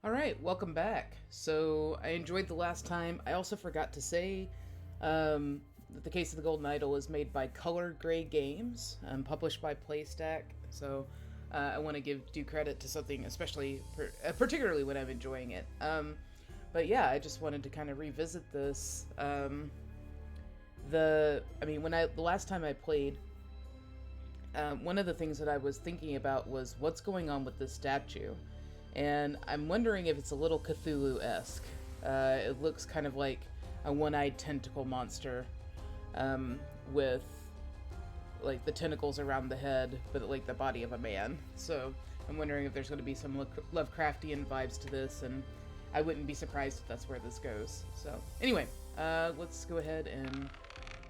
All right, welcome back. So I enjoyed the last time. I also forgot to say that The Case of the Golden Idol is made by Color Gray Games, published by Playstack. So I want to give due credit to something, especially particularly when I'm enjoying it. But yeah, I just wanted to kind of revisit this. The last time I played, one of the things that I was thinking about was what's going on with this statue. And I'm wondering if it's a little Cthulhu-esque. It looks kind of like a one-eyed tentacle monster with like the tentacles around the head, but like the body of a man. So I'm wondering if there's going to be some Lovecraftian vibes to this, and I wouldn't be surprised if that's where this goes. So anyway, let's go ahead and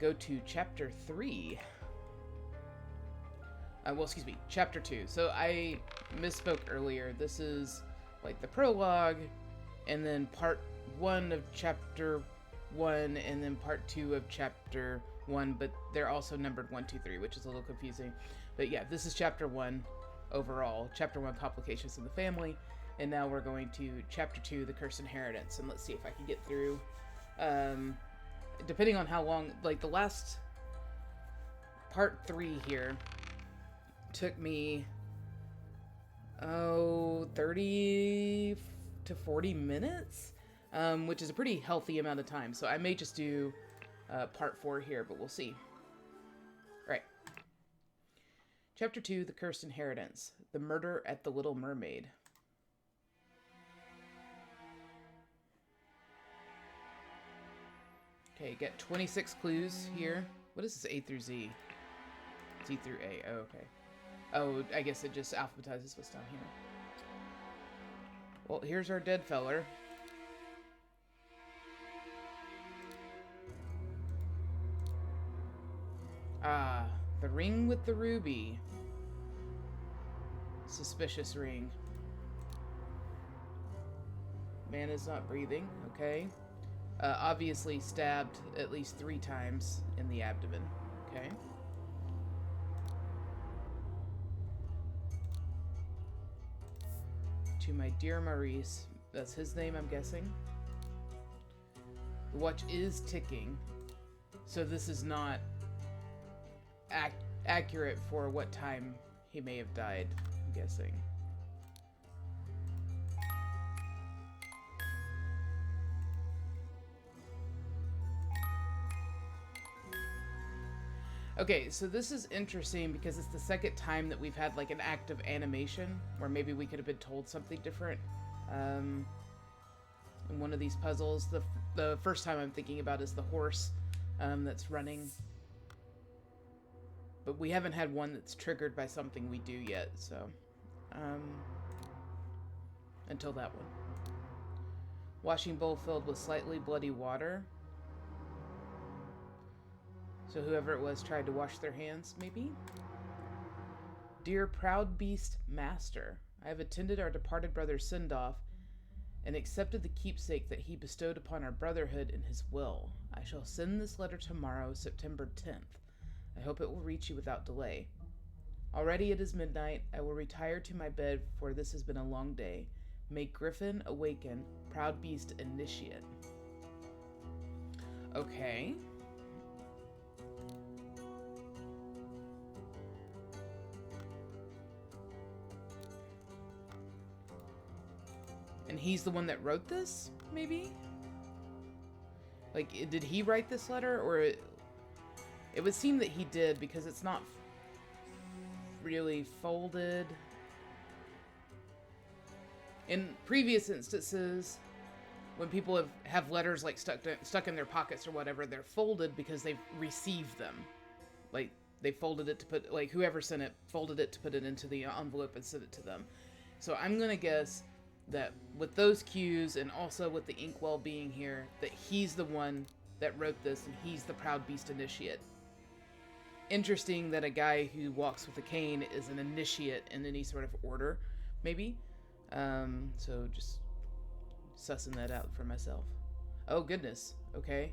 go to Chapter 3. Chapter 2. So I misspoke earlier. This is like the prologue, and then part 1 of Chapter 1, and then part 2 of Chapter 1, but they're also numbered 1, 2, 3, which is a little confusing. But yeah, this is Chapter 1 overall. Chapter 1, Complications in the Family, and now we're going to Chapter 2, The Cursed Inheritance, and let's see if I can get through. Depending on how long, like the last part 3 here took me 30 to 40 minutes, which is a pretty healthy amount of time. So I may just do part 4 here, but we'll see. All right. Chapter 2, The Cursed Inheritance. The Murder at the Little Mermaid. Okay, get 26 clues here. What is this A through Z? Z through A. Oh, okay. Oh, I guess it just alphabetizes what's down here. Well, here's our dead feller. Ah, the ring with the ruby. Suspicious ring. Man is not breathing, okay. Obviously stabbed at least 3 times in the abdomen, okay. To my dear Maurice. That's his name, I'm guessing. The watch is ticking, so this is not accurate for what time he may have died, I'm guessing. Okay, so this is interesting because it's the second time that we've had like an active animation where maybe we could have been told something different in one of these puzzles. The first time I'm thinking about is the horse that's running. But we haven't had one that's triggered by something we do yet, so until that one. Washing bowl filled with slightly bloody water. So whoever it was tried to wash their hands, maybe? Dear proud beast master, I have attended our departed brother's send-off and accepted the keepsake that he bestowed upon our brotherhood in his will. I shall send this letter tomorrow, September 10th. I hope it will reach you without delay. Already it is midnight. I will retire to my bed, for this has been a long day. May Griffin awaken, proud beast initiate. Okay. And he's the one that wrote this, maybe? Like, did he write this letter, or it would seem that he did, because it's not really folded. In previous instances, when people have letters like stuck in their pockets or whatever, they're folded because they've received them. Like, they folded it to put, like, whoever sent it folded it to put it into the envelope and sent it to them. So I'm gonna guess that with those cues and also with the inkwell being here, that he's the one that wrote this and he's the proud beast initiate. Interesting that a guy who walks with a cane is an initiate in any sort of order, maybe. So just sussing that out for myself. Oh goodness, okay.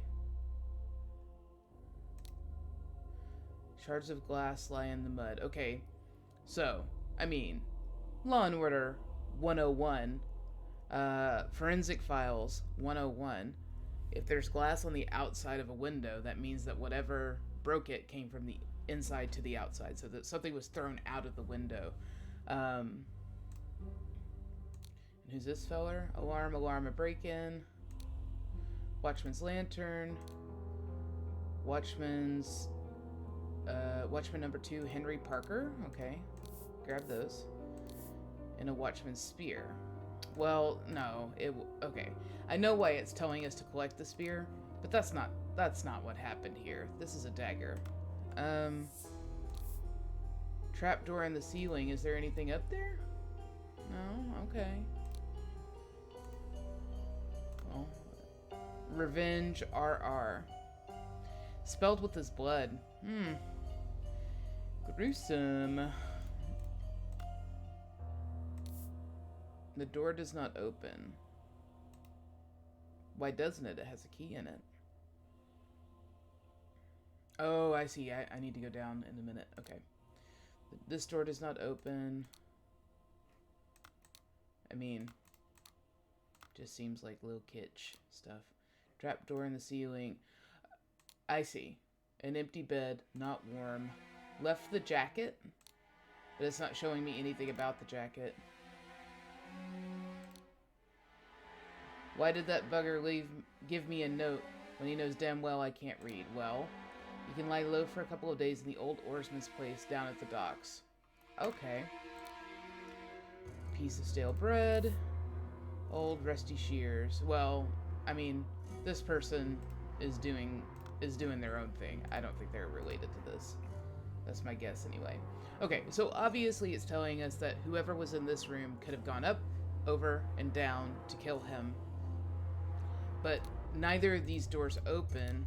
Shards of glass lie in the mud. Okay, so, I mean, Law and Order 101. Forensic Files 101. If there's glass on the outside of a window, that means that whatever broke it came from the inside to the outside, so that something was thrown out of the window. And who's this feller? Alarm, alarm, a break-in. Watchman's lantern. Watchman number 2, Henry Parker. Okay, grab those. And a watchman's spear. Well, no, okay. I know why it's telling us to collect the spear, but that's not what happened here. This is a dagger. Trapdoor in the ceiling. Is there anything up there? No? Okay. Well, Revenge RR. Spelled with his blood. Gruesome. The door does not open. Why doesn't it? It has a key in it. Oh, I see. I need to go down in a minute. Okay. This door does not open. I mean, just seems like little kitsch stuff. Trap door in the ceiling. I see. An empty bed, not warm. Left the jacket, but it's not showing me anything about the jacket. Why did that bugger give me a note when he knows damn well I can't read? Well, you can lie low for a couple of days in the old oarsman's place down at the docks. Okay. Piece of stale bread. Old rusty shears. Well, I mean, this person is doing their own thing. I don't think they're related to this. That's my guess anyway. Okay, so obviously it's telling us that whoever was in this room could have gone up, over, and down to kill him. But neither of these doors open.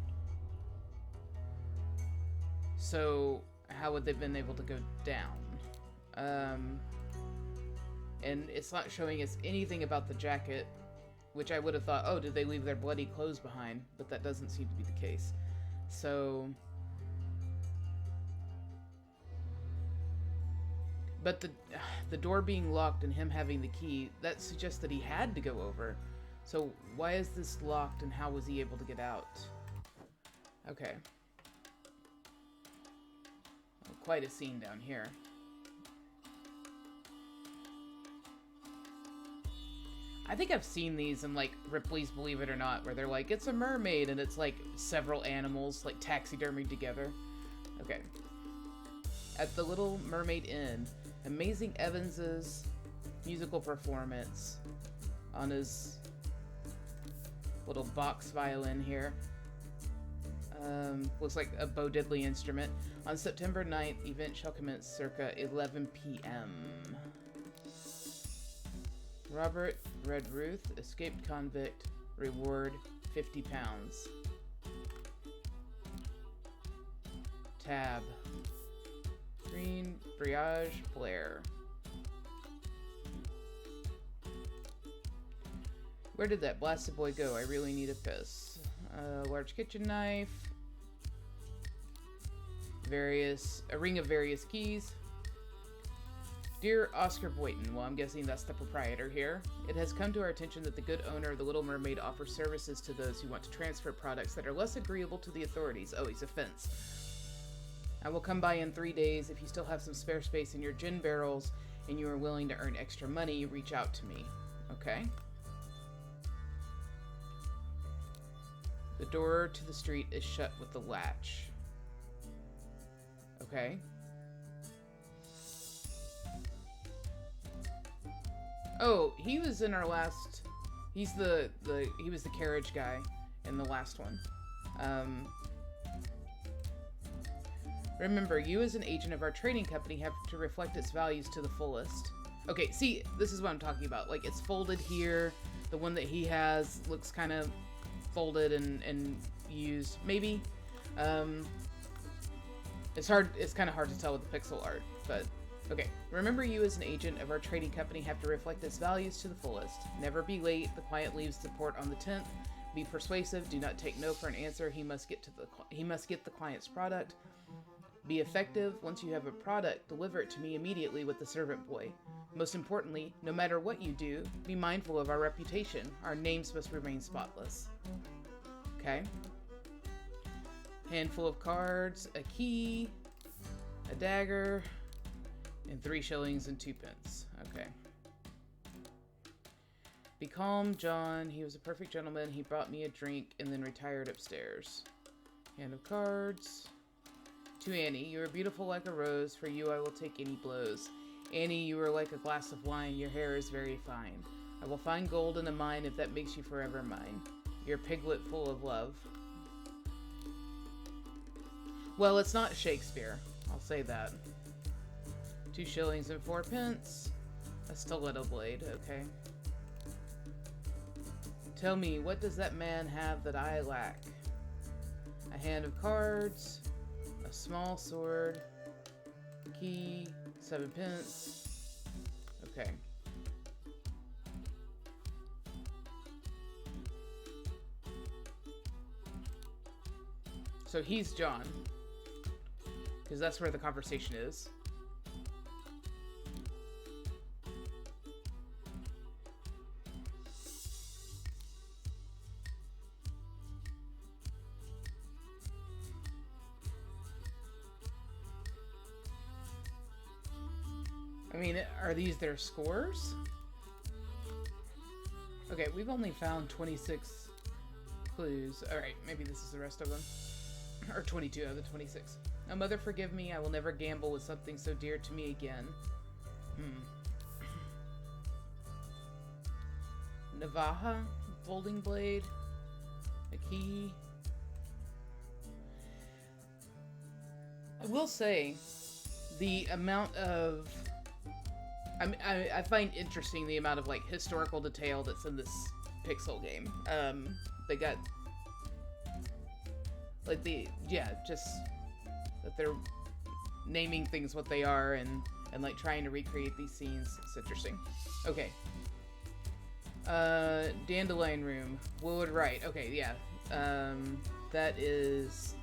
So how would they have been able to go down? And it's not showing us anything about the jacket, which I would have thought, oh, did they leave their bloody clothes behind? But that doesn't seem to be the case. So... But the door being locked and him having the key, that suggests that he had to go over. So why is this locked and how was he able to get out? Okay. Well, quite a scene down here. I think I've seen these in like Ripley's Believe It or Not, where they're like, it's a mermaid and it's like several animals like taxidermied together. Okay. At the Little Mermaid Inn, Amazing Evans's musical performance on his little box violin here. Looks like a Bo Diddley instrument. On September 9th, event shall commence circa 11 p.m. Robert Redruth, escaped convict, reward 50 pounds. Tab. Green Briage Blair. Where did that blasted boy go? I really need a piss. Large kitchen knife. A ring of various keys. Dear Oscar Boynton, well, I'm guessing that's the proprietor here. It has come to our attention that the good owner of the Little Mermaid offers services to those who want to transfer products that are less agreeable to the authorities. Oh, he's a fence. I will come by in 3 days. If you still have some spare space in your gin barrels and you are willing to earn extra money, reach out to me. Okay. The door to the street is shut with the latch. Okay. Oh, he was in our last... he was the carriage guy in the last one. Remember, you as an agent of our trading company have to reflect its values to the fullest. Okay, see, this is what I'm talking about. Like, it's folded here. The one that he has looks kind of folded and used. Maybe. It's kind of hard to tell with the pixel art, but... Okay, remember, you as an agent of our trading company have to reflect its values to the fullest. Never be late. The client leaves the port on the 10th. Be persuasive. Do not take no for an answer. He must get the client's product. Be effective. Once you have a product, deliver it to me immediately with the servant boy. Most importantly, no matter what you do, be mindful of our reputation. Our names must remain spotless. Okay. Handful of cards, a key, a dagger, and 3 shillings and 2 pence. Okay. Be calm, John. He was a perfect gentleman. He brought me a drink and then retired upstairs. Hand of cards. To Annie, you are beautiful like a rose. For you, I will take any blows. Annie, you are like a glass of wine. Your hair is very fine. I will find gold in a mine if that makes you forever mine. Your piglet full of love. Well, it's not Shakespeare. I'll say that. 2 shillings and 4 pence. A stiletto blade. Okay. Tell me, what does that man have that I lack? A hand of cards. A small sword. Key. 7 pence. Okay. So he's John. Because that's where the conversation is. I mean, are these their scores? Okay, we've only found 26 clues. Alright, maybe this is the rest of them. Or 22 out of the 26. Now, Mother, forgive me. I will never gamble with something so dear to me again. Navaja, folding blade, a key. I will say, the amount of... I find interesting the amount of, like, historical detail that's in this pixel game. They got... Like, just that they're naming things what they are and like, trying to recreate these scenes. It's interesting. Okay. Dandelion Room. Willard Wright. Okay, yeah. That is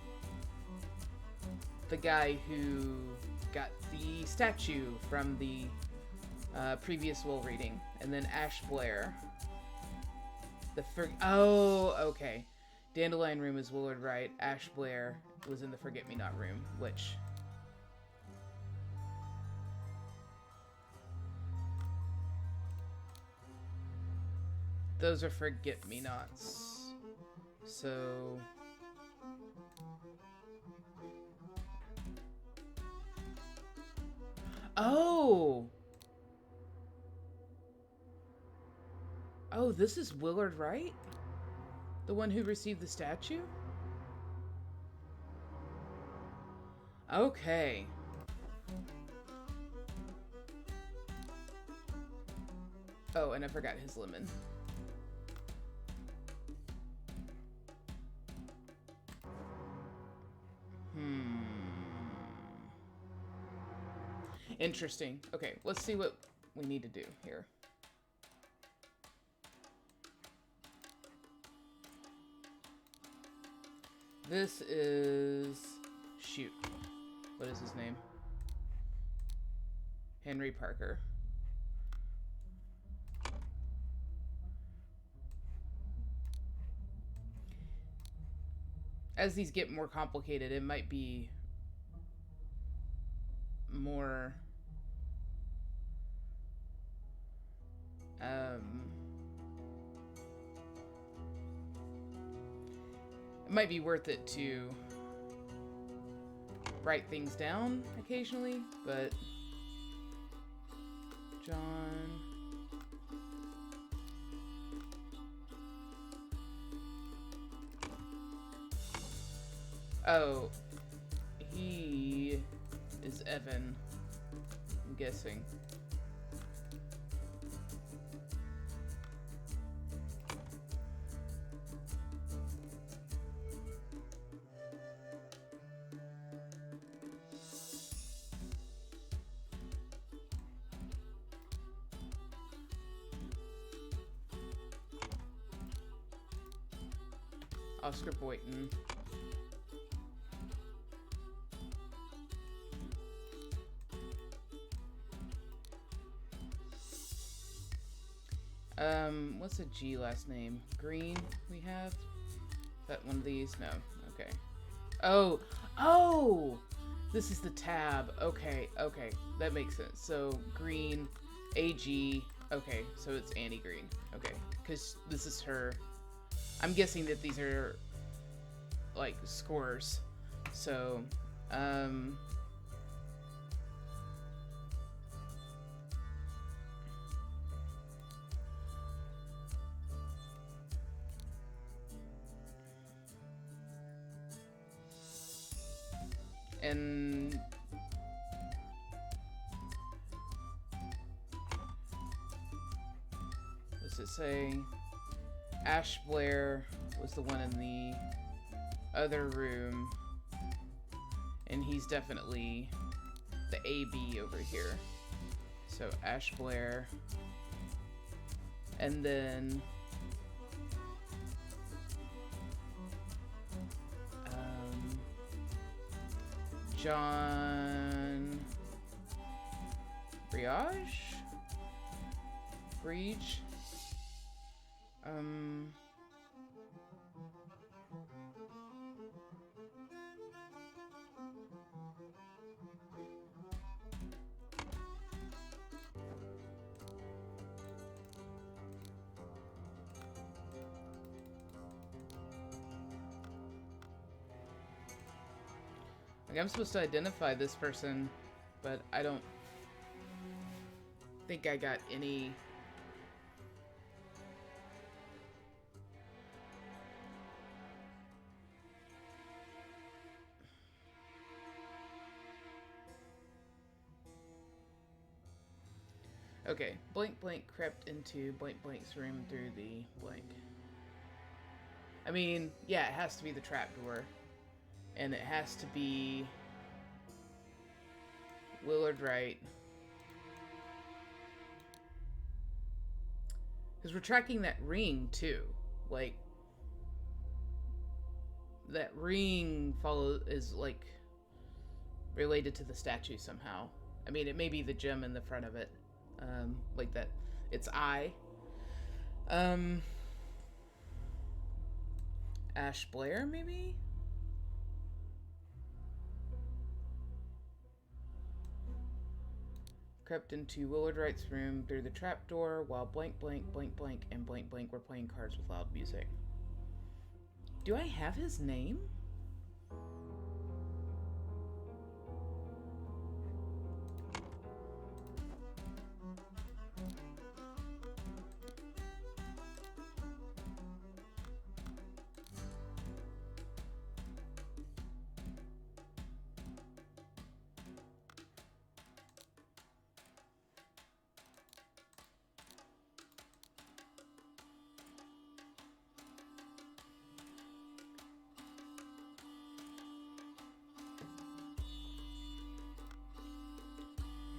the guy who got the statue from the previous Will reading. And then Ash Blair. Oh, okay. Dandelion Room is Willard Wright. Ash Blair was in the Forget-Me-Not Room, which... Those are Forget-Me-Nots. So... Oh! Oh, this is Willard Wright? The one who received the statue? Okay. Oh, and I forgot his lemon. Interesting. Okay, let's see what we need to do here. This is... Shoot. What is his name? Henry Parker. As these get more complicated, it might be more... it might be worth it to write things down occasionally, but John... Oh, he is Evan, I'm guessing. Oscar Boynton. What's a G last name? Green, we have? Is that one of these? No. Okay. Oh! Oh! This is the tab. Okay, okay. That makes sense. So, green, AG. Okay, so it's Annie Green. Okay, because this is her. I'm guessing that these are, like, scores. So, and what's it say? Ash Blair was the one in the other room, and he's definitely the AB over here. So Ash Blair, and then John Briage? Breach? Like, I'm supposed to identify this person, but I don't think I got any. Okay, blank blank crept into blank blank's room through the blank. I mean, yeah, it has to be the trapdoor. And it has to be Willard Wright. Because we're tracking that ring, too. Like, that ring is, like, related to the statue somehow. I mean, it may be the gem in the front of it. Like that. Its eye. Ash Blair, maybe? Crept into Willard Wright's room through the trapdoor while blank, blank, blank, blank, and blank, blank were playing cards with loud music. Do I have his name?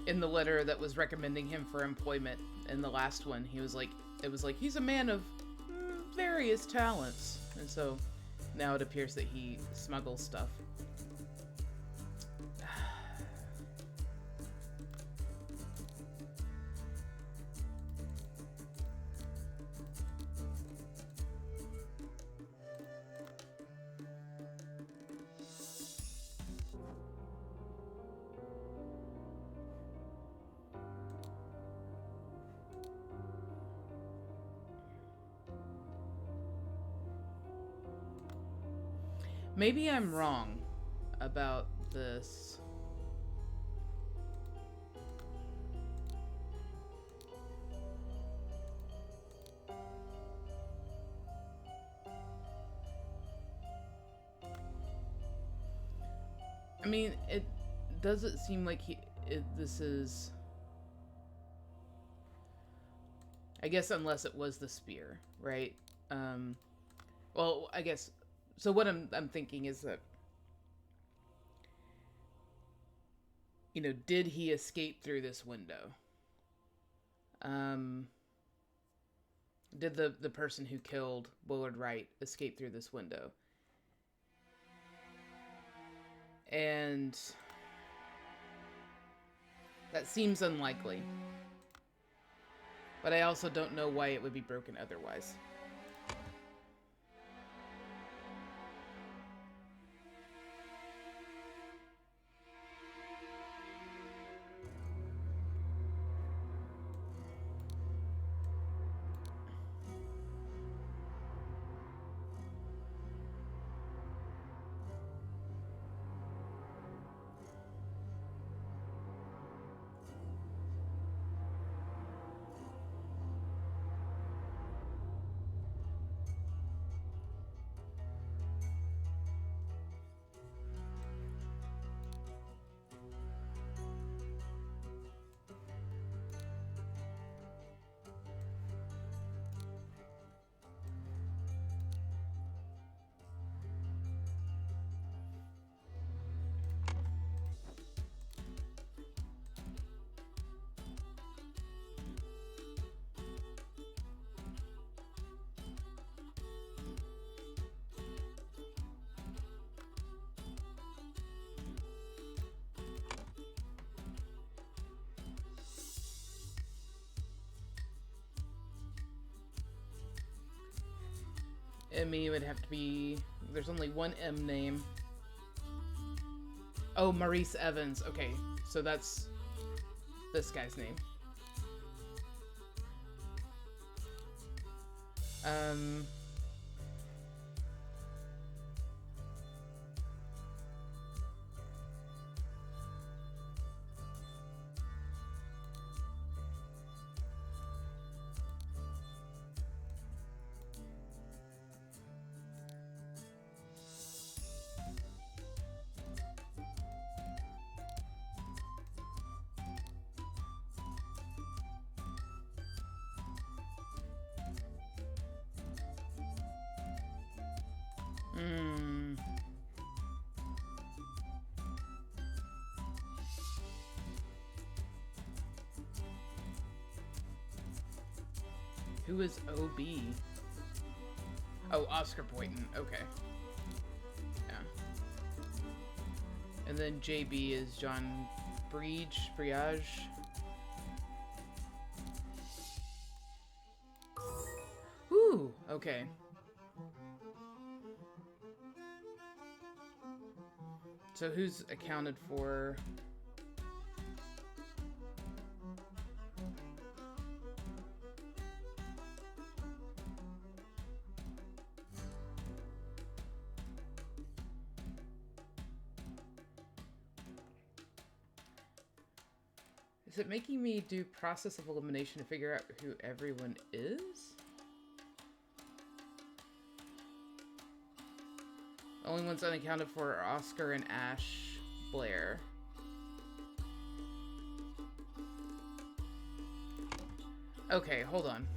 In the letter that was recommending him for employment in the last one, he was like, it was like, he's a man of various talents. And so now it appears that he smuggles stuff. Maybe I'm wrong about this. I mean, it doesn't seem like this is... I guess unless it was the spear, right? Well, I guess... So what I'm thinking is that, you know, did he escape through this window? Did the person who killed Willard Wright escape through this window? And that seems unlikely. But I also don't know why it would be broken otherwise. Emmy would have to be... There's only one M name. Oh, Maurice Evans. Okay, so that's this guy's name. Who is OB? Oh, Oscar Boynton. Okay. Yeah. And then JB is John Briage. Whew, okay. So who's accounted for? Is it making me do process of elimination to figure out who everyone is? Only ones unaccounted for are Oscar and Ash Blair. Okay, hold on.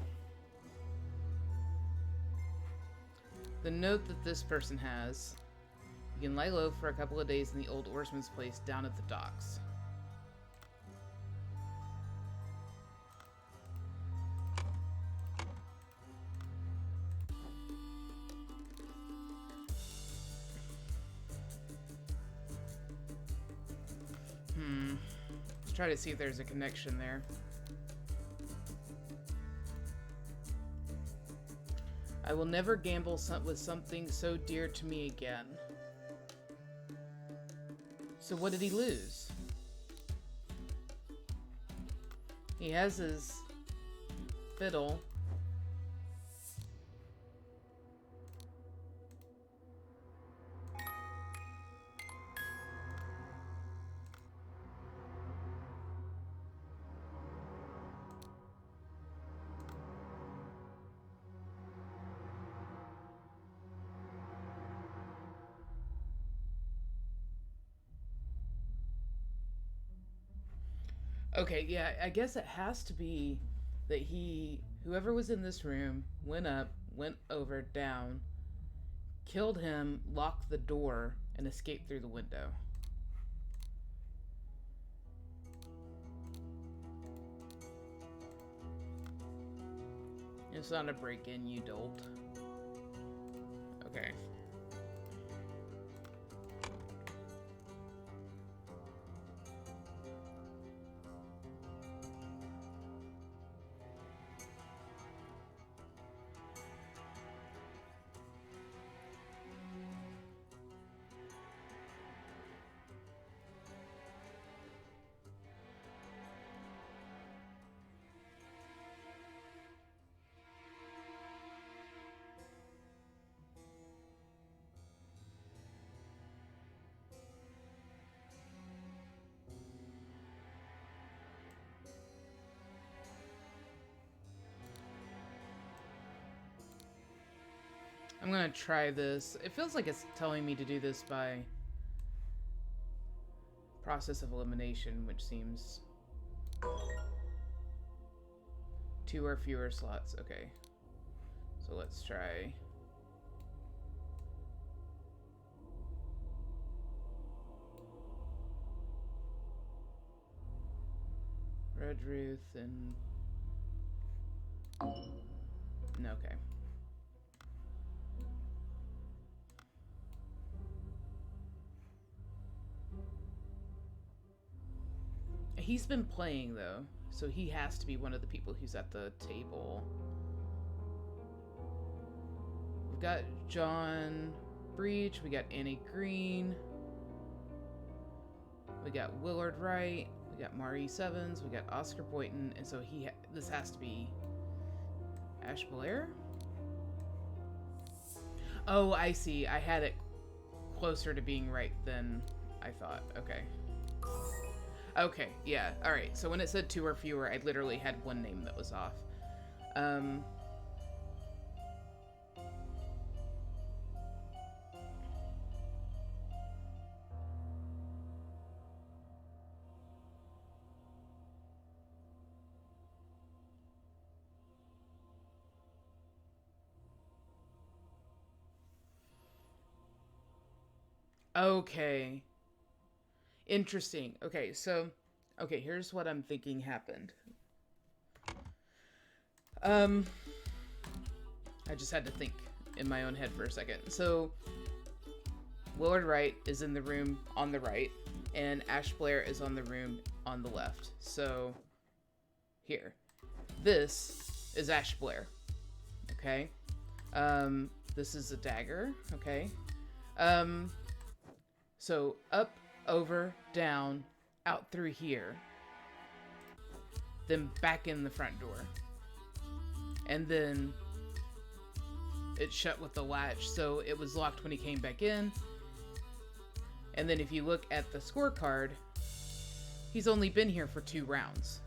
The note that this person has: you can lie low for a couple of days in the old oarsman's place down at the docks. Let's try to see if there's a connection there. I will never gamble with something so dear to me again. So what did he lose? He has his fiddle. Okay, yeah, I guess it has to be that whoever was in this room, went up, went over, down, killed him, locked the door, and escaped through the window. It's not a break-in, you dolt. Okay. I'm gonna try this. It feels like it's telling me to do this by process of elimination, which seems 2 or fewer slots. Okay. So let's try. Red Ruth and... No, okay. He's been playing, though, so he has to be one of the people who's at the table. We've got John Breach, we got Annie Green, we got Willard Wright, we got Maurice Evans, we got Oscar Boynton, and so this has to be Ash Blair? Oh, I see. I had it closer to being right than I thought. Okay. Okay, yeah. Alright, so when it said 2 or fewer, I literally had one name that was off. Okay. Interesting. Okay, so... Okay, here's what I'm thinking happened. I just had to think in my own head for a second. So, Willard Wright is in the room on the right, and Ash Blair is on the room on the left. So, here. This is Ash Blair. Okay? This is a dagger. Okay? So, up, over, down, out through here, then back in the front door, and then it shut with the latch, so it was locked when he came back in. And then if you look at the scorecard, he's only been here for 2 rounds.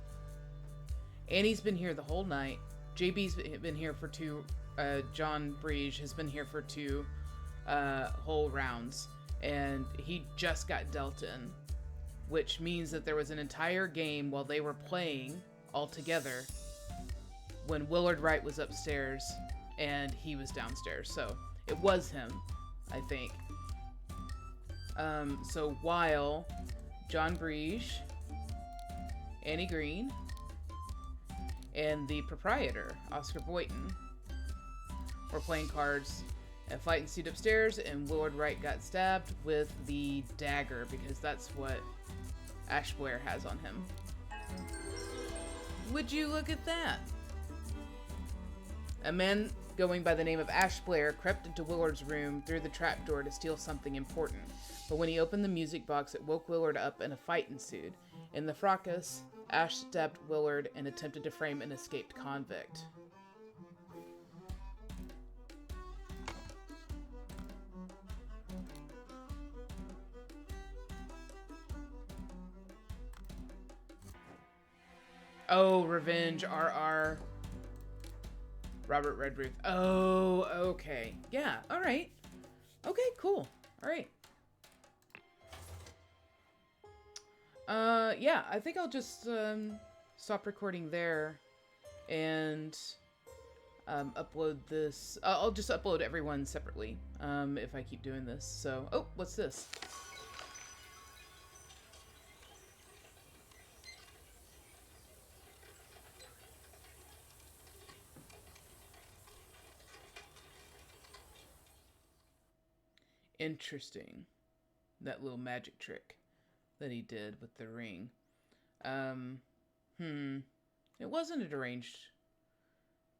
Annie's been here the whole night. JB's been here for 2. John Breach has been here for 2 whole rounds, and he just got dealt in, which means that there was an entire game while they were playing all together when Willard Wright was upstairs and he was downstairs. So it was him, I think. So while John Breach, Annie Green, and the proprietor, Oscar Boynton, were playing cards, a fight ensued upstairs, and Willard Wright got stabbed with the dagger, because that's what Ash Blair has on him. Would you look at that? A man going by the name of Ash Blair crept into Willard's room through the trapdoor to steal something important. But when he opened the music box, it woke Willard up and a fight ensued. In the fracas, Ash stabbed Willard and attempted to frame an escaped convict. Oh, Revenge, RR. Robert Redruth. Oh, okay. Yeah, alright. Okay, cool. Alright. Yeah, I think I'll just stop recording there and upload this. I'll just upload everyone separately if I keep doing this. So, oh, what's this? Interesting. That little magic trick that he did with the ring. It wasn't a deranged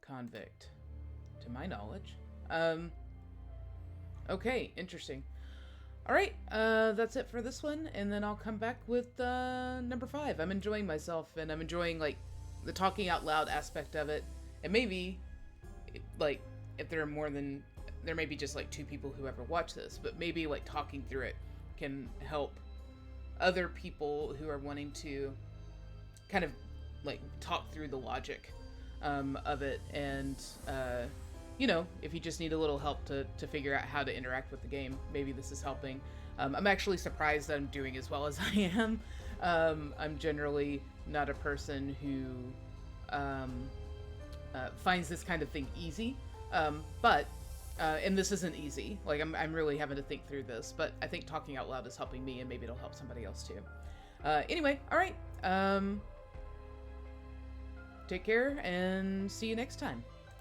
convict, to my knowledge. Okay, interesting. Alright, that's it for this one, and then I'll come back with number 5. I'm enjoying myself, and I'm enjoying, like, the talking out loud aspect of it. And maybe, like, if there are more than... There may be just, like, 2 people who ever watch this, but maybe, like, talking through it can help other people who are wanting to kind of, like, talk through the logic of it and you know, if you just need a little help to figure out how to interact with the game, maybe this is helping. I'm actually surprised that I'm doing as well as I am. I'm generally not a person who finds this kind of thing easy, but and this isn't easy. Like, I'm really having to think through this, but I think talking out loud is helping me, and maybe it'll help somebody else too. Anyway, all right. Take care, and see you next time.